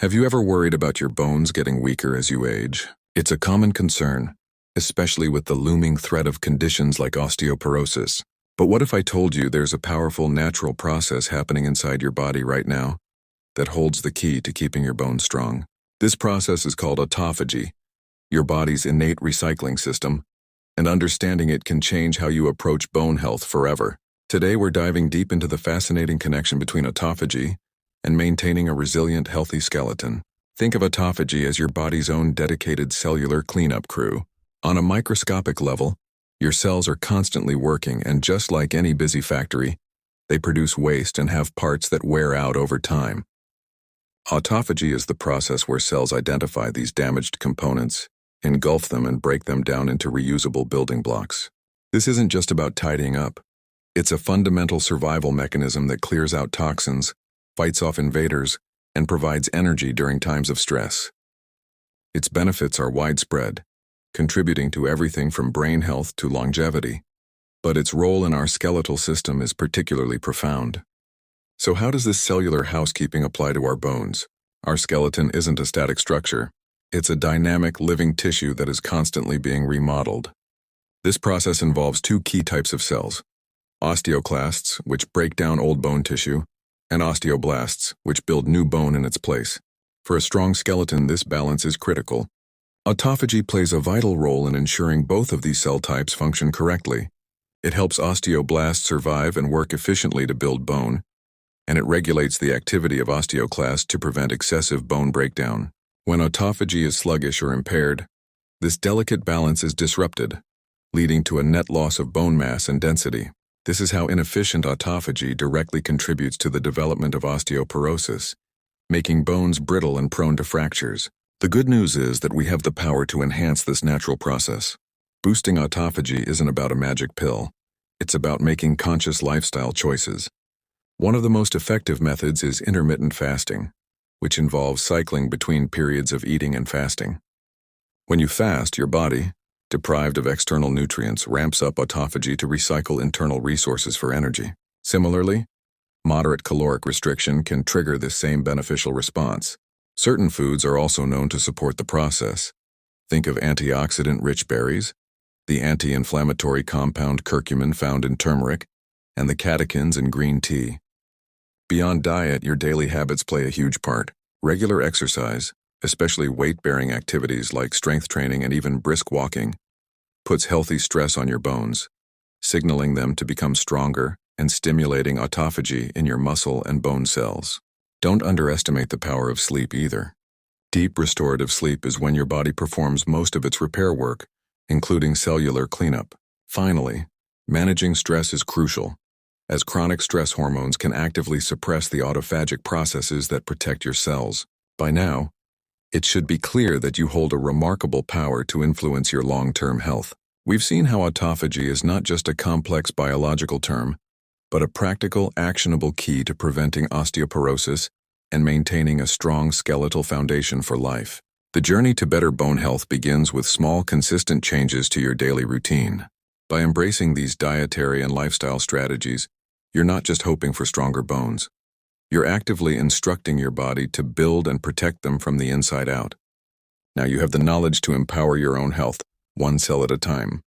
Have you ever worried about your bones getting weaker as you age? It's a common concern, especially with the looming threat of conditions like osteoporosis. But what if I told you there's a powerful natural process happening inside your body right now that holds the key to keeping your bones strong? This process is called autophagy, your body's innate recycling system, and understanding it can change how you approach bone health forever. Today we're diving deep into the fascinating connection between autophagy and maintaining a resilient, healthy skeleton. Think of autophagy as your body's own dedicated cellular cleanup crew. On a microscopic level, your cells are constantly working, and just like any busy factory, they produce waste and have parts that wear out over time. Autophagy is the process where cells identify these damaged components, engulf them, and break them down into reusable building blocks. This isn't just about tidying up. It's a fundamental survival mechanism that clears out toxins, fights off invaders, and provides energy during times of stress. Its benefits are widespread, contributing to everything from brain health to longevity. But its role in our skeletal system is particularly profound. So how does this cellular housekeeping apply to our bones? Our skeleton isn't a static structure. It's a dynamic, living tissue that is constantly being remodeled. This process involves two key types of cells: osteoclasts, which break down old bone tissue, and osteoblasts, which build new bone in its place. For a strong skeleton, this balance is critical. Autophagy plays a vital role in ensuring both of these cell types function correctly. It helps osteoblasts survive and work efficiently to build bone, and it regulates the activity of osteoclasts to prevent excessive bone breakdown. When autophagy is sluggish or impaired, this delicate balance is disrupted, leading to a net loss of bone mass and density. This is how inefficient autophagy directly contributes to the development of osteoporosis, making bones brittle and prone to fractures. The good news is that we have the power to enhance this natural process. Boosting autophagy isn't about a magic pill. It's about making conscious lifestyle choices. One of the most effective methods is intermittent fasting, which involves cycling between periods of eating and fasting. When you fast, your body, deprived of external nutrients, ramps up autophagy to recycle internal resources for energy. Similarly, moderate caloric restriction can trigger this same beneficial response. Certain foods are also known to support the process. Think of antioxidant-rich berries, the anti-inflammatory compound curcumin found in turmeric, and the catechins in green tea. Beyond diet, your daily habits play a huge part. Regular exercise, especially weight-bearing activities like strength training and even brisk walking, puts healthy stress on your bones, signaling them to become stronger and stimulating autophagy in your muscle and bone cells. Don't underestimate the power of sleep either. Deep restorative sleep is when your body performs most of its repair work, including cellular cleanup. Finally, managing stress is crucial, as chronic stress hormones can actively suppress the autophagic processes that protect your cells. By now, it should be clear that you hold a remarkable power to influence your long-term health. We've seen how autophagy is not just a complex biological term, but a practical, actionable key to preventing osteoporosis and maintaining a strong skeletal foundation for life. The journey to better bone health begins with small, consistent changes to your daily routine. By embracing these dietary and lifestyle strategies, you're not just hoping for stronger bones. You're actively instructing your body to build and protect them from the inside out. Now you have the knowledge to empower your own health, one cell at a time.